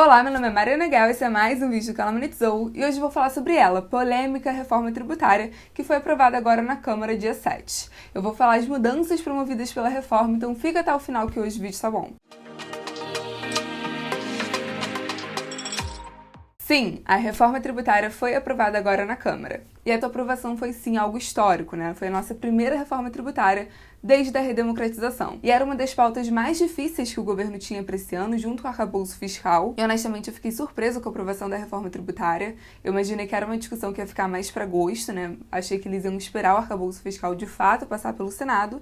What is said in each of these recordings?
Olá, meu nome é Mariana Guel, esse é mais um vídeo do canal Monetizou e hoje eu vou falar sobre ela, polêmica reforma tributária, que foi aprovada agora na Câmara dia 7. Eu vou falar as mudanças promovidas pela reforma, então fica até o final que hoje o vídeo tá bom. Sim, a reforma tributária foi aprovada agora na Câmara. E a tua aprovação foi sim algo histórico, né? Foi a nossa primeira reforma tributária desde a redemocratização. E era uma das pautas mais difíceis que o governo tinha para esse ano, junto com o arcabouço fiscal. E honestamente eu fiquei surpresa com a aprovação da reforma tributária. Eu imaginei que era uma discussão que ia ficar mais para agosto, né? Achei que eles iam esperar o arcabouço fiscal de fato passar pelo Senado.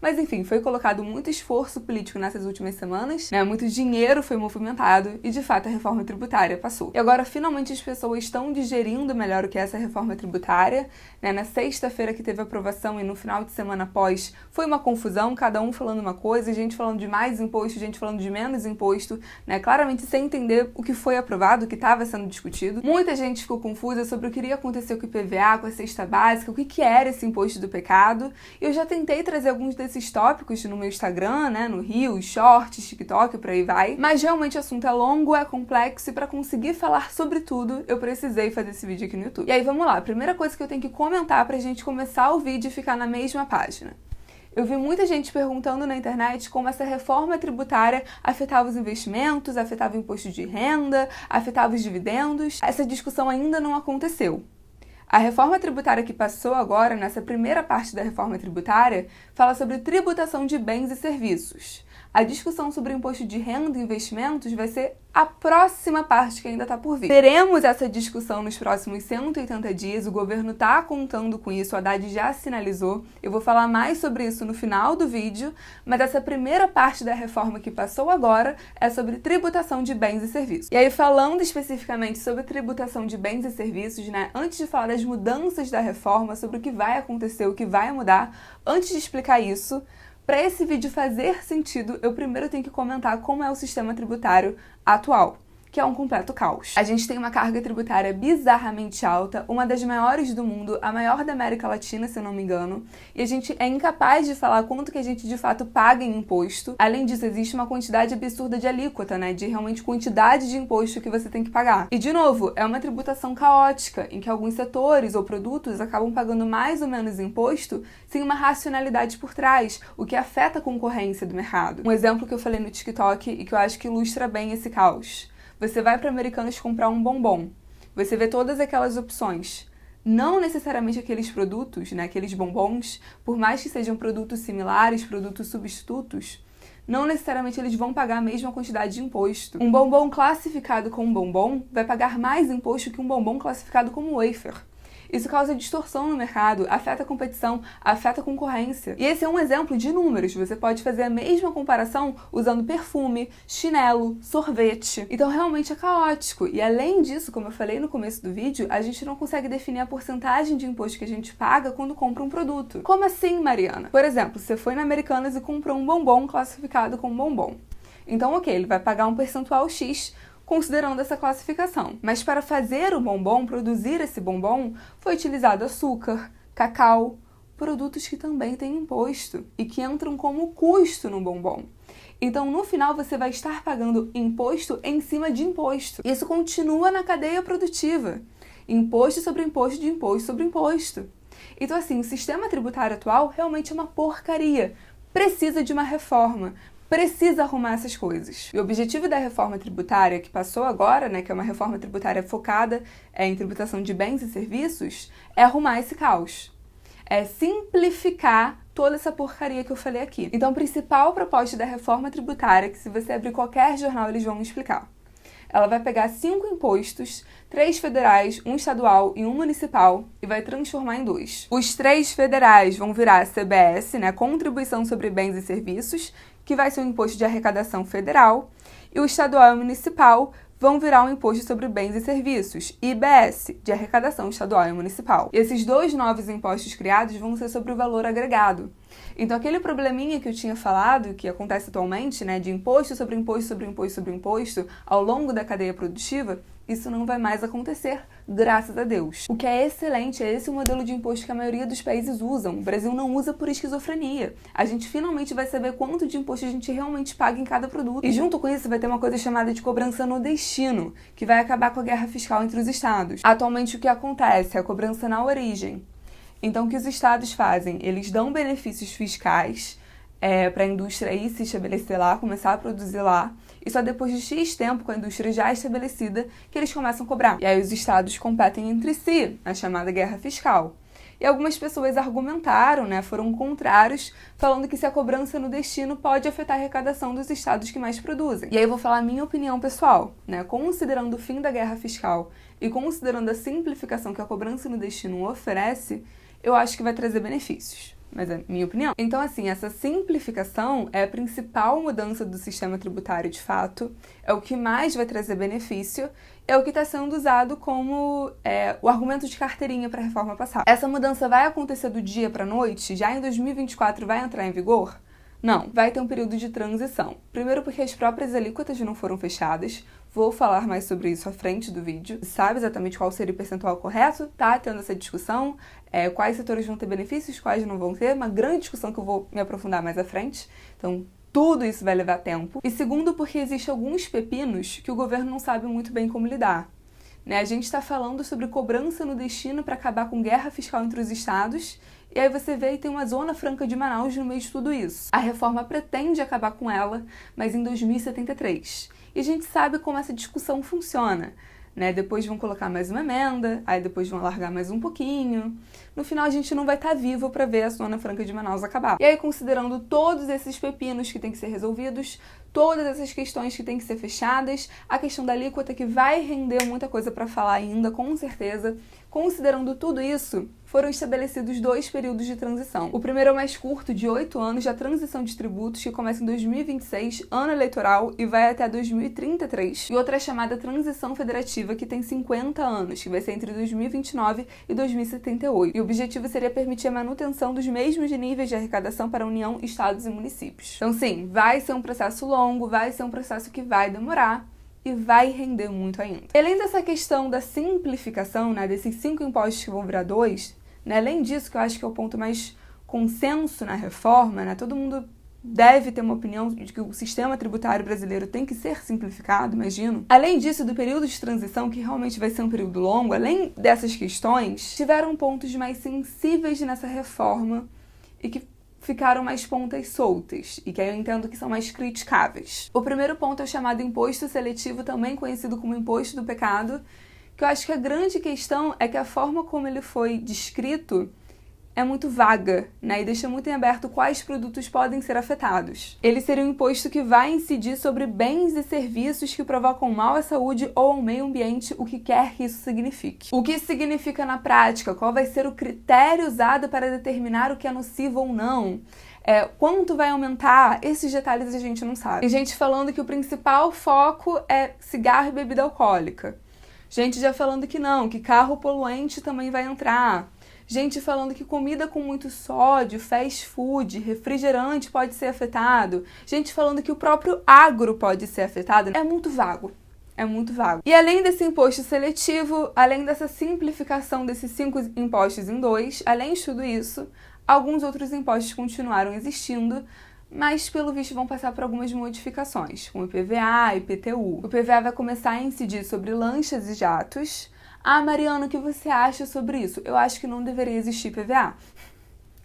Mas enfim, foi colocado muito esforço político nessas últimas semanas, né? Muito dinheiro foi movimentado e de fato a reforma tributária passou. E agora finalmente as pessoas estão digerindo melhor o que é essa reforma tributária, né? Na sexta-feira que teve aprovação e no final de semana após foi uma confusão, cada um falando uma coisa, gente falando de mais imposto, gente falando de menos imposto, né? Claramente sem entender o que foi aprovado, o que estava sendo discutido. Muita gente ficou confusa sobre o que iria acontecer com o IPVA, com a cesta básica, o que era esse imposto do pecado. E eu já tentei trazer alguns desses tópicos no meu Instagram, né, no Reels, Shorts, TikTok, por aí vai. Mas realmente o assunto é longo, é complexo e para conseguir falar sobre tudo, eu precisei fazer esse vídeo aqui no YouTube. E aí vamos lá, a primeira coisa que eu tenho que comentar pra gente começar o vídeo e ficar na mesma página. Eu vi muita gente perguntando na internet como essa reforma tributária afetava os investimentos, afetava o imposto de renda, afetava os dividendos. Essa discussão ainda não aconteceu. A reforma tributária que passou agora, nessa primeira parte da reforma tributária, fala sobre tributação de bens e serviços. A discussão sobre o imposto de renda e investimentos vai ser a próxima parte que ainda está por vir. Teremos essa discussão nos próximos 180 dias, o governo está contando com isso, o Haddad já sinalizou. Eu vou falar mais sobre isso no final do vídeo, mas essa primeira parte da reforma que passou agora é sobre tributação de bens e serviços. E aí, falando especificamente sobre tributação de bens e serviços, né, antes de falar das mudanças da reforma, sobre o que vai acontecer, o que vai mudar, antes de explicar isso, para esse vídeo fazer sentido, eu primeiro tenho que comentar como é o sistema tributário atual, que é um completo caos. A gente tem uma carga tributária bizarramente alta, uma das maiores do mundo, a maior da América Latina, se eu não me engano, e a gente é incapaz de falar quanto que a gente de fato paga em imposto. Além disso, existe uma quantidade absurda de alíquota, né, de realmente quantidade de imposto que você tem que pagar. E de novo, é uma tributação caótica, em que alguns setores ou produtos acabam pagando mais ou menos imposto sem uma racionalidade por trás, o que afeta a concorrência do mercado. Um exemplo que eu falei no TikTok e que eu acho que ilustra bem esse caos. Você vai para Americanas comprar um bombom, você vê todas aquelas opções. Não necessariamente aqueles produtos, né, aqueles bombons, por mais que sejam produtos similares, produtos substitutos, não necessariamente eles vão pagar a mesma quantidade de imposto. Um bombom classificado como bombom vai pagar mais imposto que um bombom classificado como wafer. Isso causa distorção no mercado, afeta a competição, afeta a concorrência. E esse é um exemplo de números. Você pode fazer a mesma comparação usando perfume, chinelo, sorvete. Então realmente é caótico. E além disso, como eu falei no começo do vídeo, a gente não consegue definir a porcentagem de imposto que a gente paga quando compra um produto. Como assim, Mariana? Por exemplo, você foi na Americanas e comprou um bombom classificado como bombom. Então, ok, ele vai pagar um percentual X considerando essa classificação. Mas para fazer o bombom, produzir esse bombom, foi utilizado açúcar, cacau, produtos que também têm imposto e que entram como custo no bombom. Então, no final, você vai estar pagando imposto em cima de imposto. Isso continua na cadeia produtiva. Imposto sobre imposto de imposto sobre imposto. Então, assim, o sistema tributário atual realmente é uma porcaria. Precisa de uma reforma. Precisa arrumar essas coisas. E o objetivo da reforma tributária que passou agora, né, que é uma reforma tributária focada em tributação de bens e serviços, é arrumar esse caos. É simplificar toda essa porcaria que eu falei aqui. Então, a principal proposta da reforma tributária, que se você abrir qualquer jornal, eles vão explicar. Ela vai pegar 5 impostos, 3 federais, 1 estadual e 1 municipal, e vai transformar em 2. Os 3 federais vão virar CBS, né, Contribuição sobre Bens e Serviços, que vai ser um imposto de arrecadação federal, e o estadual e o municipal vão virar um imposto sobre bens e serviços, IBS, de arrecadação estadual e municipal. E esses 2 novos impostos criados vão ser sobre o valor agregado. Então, aquele probleminha que eu tinha falado, que acontece atualmente, né, de imposto sobre imposto sobre imposto sobre imposto ao longo da cadeia produtiva, isso não vai mais acontecer, graças a Deus. O que é excelente é esse o modelo de imposto que a maioria dos países usam. O Brasil não usa por esquizofrenia. A gente finalmente vai saber quanto de imposto a gente realmente paga em cada produto. E junto com isso vai ter uma coisa chamada de cobrança no destino, que vai acabar com a guerra fiscal entre os estados. Atualmente o que acontece é a cobrança na origem. Então, o que os estados fazem? Eles dão benefícios fiscais para a indústria ir se estabelecer lá, começar a produzir lá, e só depois de X tempo, com a indústria já estabelecida, que eles começam a cobrar. E aí os estados competem entre si, na chamada guerra fiscal. E algumas pessoas argumentaram, né, foram contrários, falando que se a cobrança no destino pode afetar a arrecadação dos estados que mais produzem. E aí eu vou falar a minha opinião pessoal, né, considerando o fim da guerra fiscal e considerando a simplificação que a cobrança no destino oferece, eu acho que vai trazer benefícios. Mas é minha opinião. Então, assim, essa simplificação é a principal mudança do sistema tributário de fato, é o que mais vai trazer benefício, é o que está sendo usado como o argumento de carteirinha para a reforma passada. Essa mudança vai acontecer do dia para a noite? Já em 2024 vai entrar em vigor? Não, vai ter um período de transição. Primeiro porque as próprias alíquotas não foram fechadas, vou falar mais sobre isso à frente do vídeo. Sabe exatamente qual seria o percentual correto? Tá tendo essa discussão, quais setores vão ter benefícios, quais não vão ter, uma grande discussão que eu vou me aprofundar mais à frente. Então, tudo isso vai levar tempo. E segundo porque existem alguns pepinos que o governo não sabe muito bem como lidar. Né? A gente está falando sobre cobrança no destino para acabar com guerra fiscal entre os estados, e aí você vê e tem uma Zona Franca de Manaus no meio de tudo isso. A reforma pretende acabar com ela, mas em 2073. E a gente sabe como essa discussão funciona, né? Depois vão colocar mais uma emenda, aí depois vão alargar mais um pouquinho. No final a gente não vai estar vivo para ver a Zona Franca de Manaus acabar. E aí, considerando todos esses pepinos que têm que ser resolvidos, todas essas questões que têm que ser fechadas, a questão da alíquota que vai render muita coisa para falar ainda, com certeza. Considerando tudo isso, foram estabelecidos 2 períodos de transição. O primeiro é o mais curto, de 8 anos, da transição de tributos, que começa em 2026, ano eleitoral, e vai até 2033. E outra é chamada transição federativa, que tem 50 anos, que vai ser entre 2029 e 2078. E o objetivo seria permitir a manutenção dos mesmos níveis de arrecadação para a União, estados e municípios. Então, sim, vai ser um processo longo, vai ser um processo que vai demorar, e vai render muito ainda. Além dessa questão da simplificação, né, desses 5 impostos que vão virar 2, né, além disso, que eu acho que é o ponto mais consenso na reforma, né, todo mundo deve ter uma opinião de que o sistema tributário brasileiro tem que ser simplificado, imagino. Além disso, do período de transição, que realmente vai ser um período longo, além dessas questões, tiveram pontos mais sensíveis nessa reforma e que ficaram mais pontas soltas, e que eu entendo que são mais criticáveis. O primeiro ponto é o chamado imposto seletivo, também conhecido como imposto do pecado, que eu acho que a grande questão é que a forma como ele foi descrito é muito vaga, né, e deixa muito em aberto quais produtos podem ser afetados. Ele seria um imposto que vai incidir sobre bens e serviços que provocam mal à saúde ou ao meio ambiente, o que quer que isso signifique. O que isso significa na prática? Qual vai ser o critério usado para determinar o que é nocivo ou não? Quanto vai aumentar? Esses detalhes a gente não sabe. Tem gente falando que o principal foco é cigarro e bebida alcoólica. Gente já falando que não, que carro poluente também vai entrar. Gente falando que comida com muito sódio, fast food, refrigerante pode ser afetado. Gente falando que o próprio agro pode ser afetado. É muito vago. É muito vago. E além desse imposto seletivo, além dessa simplificação desses 5 impostos em 2, além de tudo isso, alguns outros impostos continuaram existindo, mas pelo visto vão passar por algumas modificações, como IPVA e IPTU. O IPVA vai começar a incidir sobre lanchas e jatos. Ah, Mariana, o que você acha sobre isso? Eu acho que não deveria existir PVA.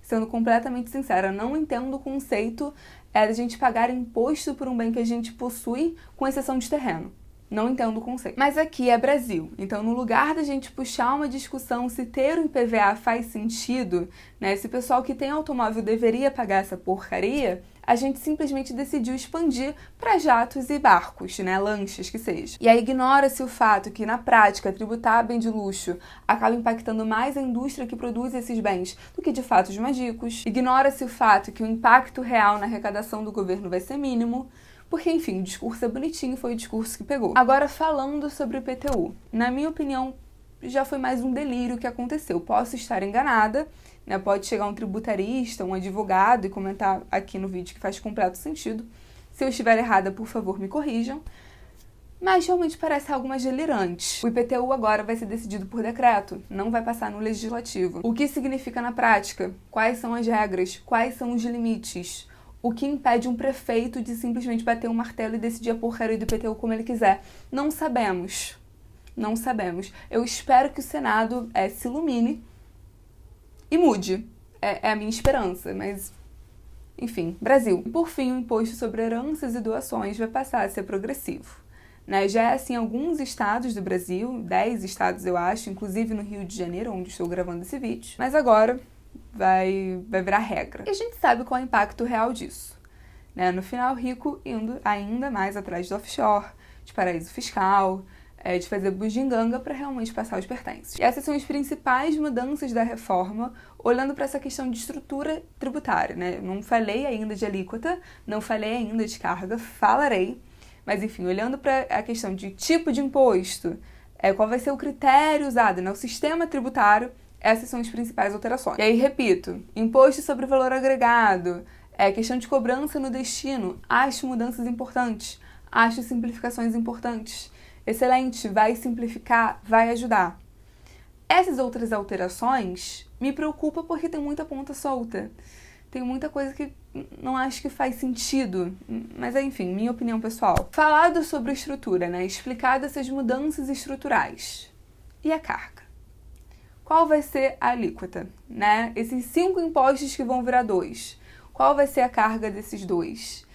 Sendo completamente sincera, não entendo o conceito da gente pagar imposto por um bem que a gente possui, com exceção de terreno. Não entendo o conceito. Mas aqui é Brasil, então no lugar da gente puxar uma discussão se ter um IPVA faz sentido, né, se o pessoal que tem automóvel deveria pagar essa porcaria, a gente simplesmente decidiu expandir para jatos e barcos, né, lanchas que seja. E aí ignora-se o fato que, na prática, tributar bem de luxo acaba impactando mais a indústria que produz esses bens do que, de fato, os mais ricos. Ignora-se o fato que o impacto real na arrecadação do governo vai ser mínimo, porque, enfim, o discurso é bonitinho, foi o discurso que pegou. Agora, falando sobre o IPTU, na minha opinião, já foi mais um delírio que aconteceu. Posso estar enganada, né? Pode chegar um tributarista, um advogado e comentar aqui no vídeo que faz completo sentido. Se eu estiver errada, por favor, me corrijam. Mas realmente parece algo mais delirante. O IPTU agora vai ser decidido por decreto, não vai passar no legislativo. O que significa na prática? Quais são as regras? Quais são os limites? O que impede um prefeito de simplesmente bater um martelo e decidir a porcaria do IPTU como ele quiser? Não sabemos. Não sabemos. Eu espero que o Senado se ilumine e mude. É a minha esperança, mas... Enfim, Brasil. E por fim, o imposto sobre heranças e doações vai passar a ser progressivo. Né? Já é assim em alguns estados do Brasil, 10 estados eu acho, inclusive no Rio de Janeiro, onde estou gravando esse vídeo. Mas agora vai virar regra. E a gente sabe qual é o impacto real disso. Né? No final, rico indo ainda mais atrás do offshore, de paraíso fiscal, de fazer bugiganga para realmente passar os pertences. E essas são as principais mudanças da reforma, olhando para essa questão de estrutura tributária. Né? Não falei ainda de alíquota, não falei ainda de carga, falarei. Mas, enfim, olhando para a questão de tipo de imposto, qual vai ser o critério usado, né? O sistema tributário, essas são as principais alterações. E aí, repito, imposto sobre valor agregado, questão de cobrança no destino, acho mudanças importantes, acho simplificações importantes. Excelente, vai simplificar, vai ajudar. Essas outras alterações me preocupam porque tem muita ponta solta. Tem muita coisa que não acho que faz sentido, mas enfim, minha opinião pessoal. Falado sobre a estrutura, né? Explicado essas mudanças estruturais. E a carga? Qual vai ser a alíquota, né? Esses 5 impostos que vão virar 2. Qual vai ser a carga desses 2?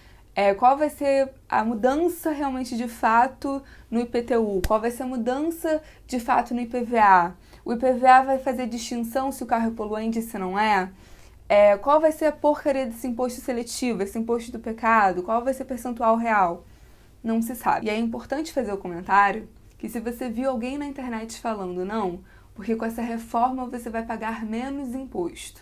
Qual vai ser a mudança realmente de fato no IPTU? Qual vai ser a mudança de fato no IPVA? O IPVA vai fazer distinção se o carro é poluente e se não é? Qual vai ser a porcaria desse imposto seletivo, esse imposto do pecado? Qual vai ser o percentual real? Não se sabe. E é importante fazer o comentário que se você viu alguém na internet falando não, porque com essa reforma você vai pagar menos imposto,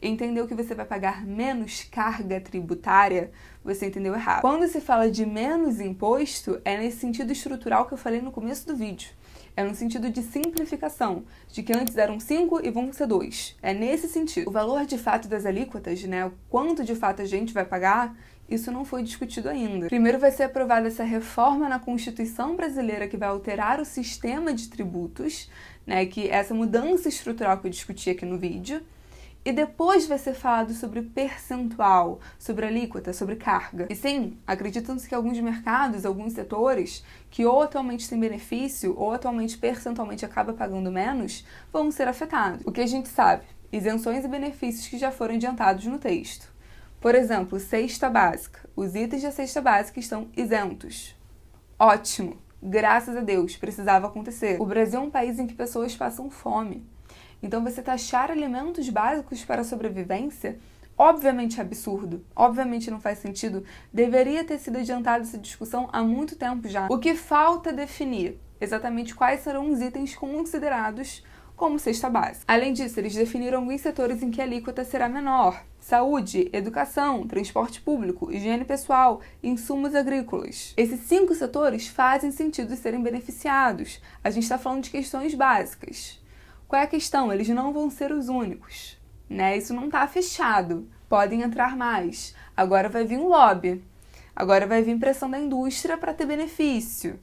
entendeu que você vai pagar menos carga tributária, você entendeu errado. Quando se fala de menos imposto, é nesse sentido estrutural que eu falei no começo do vídeo. É no sentido de simplificação, de que antes eram 5 e vão ser 2. É nesse sentido. O valor de fato das alíquotas, né, o quanto de fato a gente vai pagar, isso não foi discutido ainda. Primeiro vai ser aprovada essa reforma na Constituição brasileira que vai alterar o sistema de tributos, né, que essa mudança estrutural que eu discuti aqui no vídeo. E depois vai ser falado sobre percentual, sobre alíquota, sobre carga. E sim, acreditam-se que alguns mercados, alguns setores, que ou atualmente têm benefício, ou atualmente percentualmente acaba pagando menos, vão ser afetados. O que a gente sabe? Isenções e benefícios que já foram adiantados no texto. Por exemplo, cesta básica. Os itens da cesta básica estão isentos. Ótimo! Graças a Deus, precisava acontecer. O Brasil é um país em que pessoas passam fome. Então, você taxar alimentos básicos para a sobrevivência, obviamente é absurdo, obviamente não faz sentido, deveria ter sido adiantada essa discussão há muito tempo já. O que falta definir exatamente quais serão os itens considerados como cesta básica. Além disso, eles definiram alguns setores em que a alíquota será menor: saúde, educação, transporte público, higiene pessoal, insumos agrícolas. Esses 5 setores fazem sentido serem beneficiados. A gente está falando de questões básicas. Qual é a questão? Eles não vão ser os únicos, né? Isso não está fechado. Podem entrar mais. Agora vai vir um lobby. Agora vai vir pressão da indústria para ter benefício.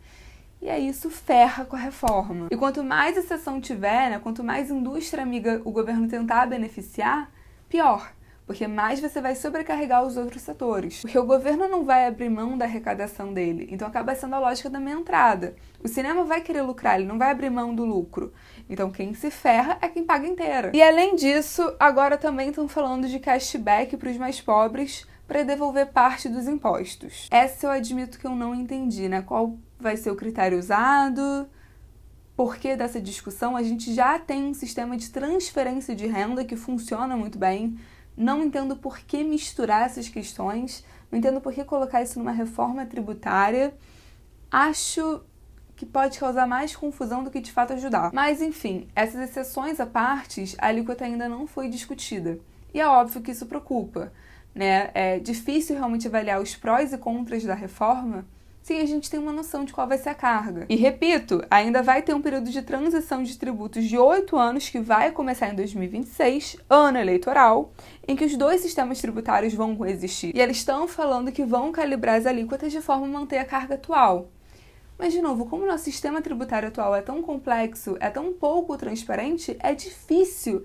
E aí isso ferra com a reforma. E quanto mais exceção tiver, né? Quanto mais indústria amiga o governo tentar beneficiar, pior. Porque mais você vai sobrecarregar os outros setores. Porque o governo não vai abrir mão da arrecadação dele. Então acaba sendo a lógica da minha entrada. O cinema vai querer lucrar, ele não vai abrir mão do lucro. Então quem se ferra é quem paga inteira. E além disso, agora também estão falando de cashback para os mais pobres para devolver parte dos impostos. Essa eu admito que eu não entendi, né? Qual vai ser o critério usado? Por que dessa discussão? A gente já tem um sistema de transferência de renda que funciona muito bem. Não entendo por que misturar essas questões, não entendo por que colocar isso numa reforma tributária. Acho que pode causar mais confusão do que de fato ajudar. Mas, enfim, essas exceções à parte, a alíquota ainda não foi discutida. E é óbvio que isso preocupa, né? É difícil realmente avaliar os prós e contras da reforma sim, a gente tem uma noção de qual vai ser a carga. E repito, ainda vai ter um período de transição de tributos de 8 anos que vai começar em 2026, ano eleitoral, em que os dois sistemas tributários vão coexistir. E eles estão falando que vão calibrar as alíquotas de forma a manter a carga atual. Mas, de novo, como o nosso sistema tributário atual é tão complexo, é tão pouco transparente, é difícil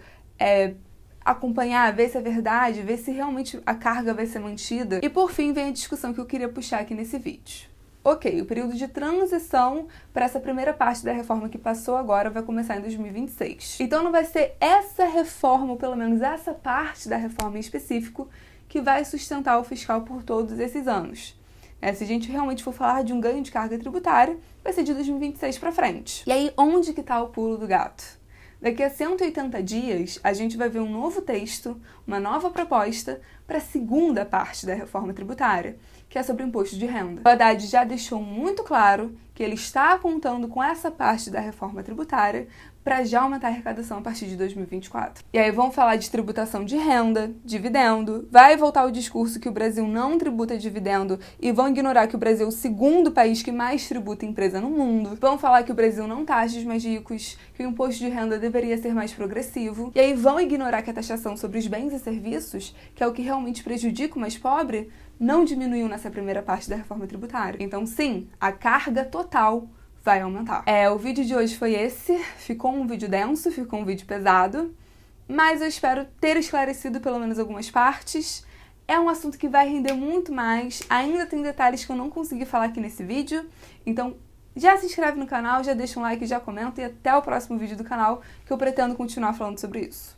acompanhar, ver se é verdade, ver se realmente a carga vai ser mantida. E, por fim, vem a discussão que eu queria puxar aqui nesse vídeo. Ok, o período de transição para essa primeira parte da reforma que passou agora vai começar em 2026. Então, não vai ser essa reforma, ou pelo menos essa parte da reforma em específico, que vai sustentar o fiscal por todos esses anos. Se a gente realmente for falar de um ganho de carga tributária, vai ser de 2026 para frente. E aí, onde que está o pulo do gato? Daqui a 180 dias, a gente vai ver um novo texto, uma nova proposta para a segunda parte da reforma tributária, que é sobre o imposto de renda. O Haddad já deixou muito claro que ele está contando com essa parte da reforma tributária para já aumentar a arrecadação a partir de 2024. E aí vão falar de tributação de renda, dividendo, vai voltar o discurso que o Brasil não tributa dividendo e vão ignorar que o Brasil é o segundo país que mais tributa empresa no mundo. Vão falar que o Brasil não taxa os mais ricos, que o imposto de renda deveria ser mais progressivo. E aí vão ignorar que a taxação sobre os bens e serviços, que é o que realmente prejudica o mais pobre, não diminuiu nessa primeira parte da reforma tributária. Então, sim, a carga total vai aumentar. O vídeo de hoje foi esse. Ficou um vídeo denso, ficou um vídeo pesado, mas eu espero ter esclarecido pelo menos algumas partes. É um assunto que vai render muito mais. Ainda tem detalhes que eu não consegui falar aqui nesse vídeo. Então, já se inscreve no canal, já deixa um like, já comenta e até o próximo vídeo do canal, que eu pretendo continuar falando sobre isso.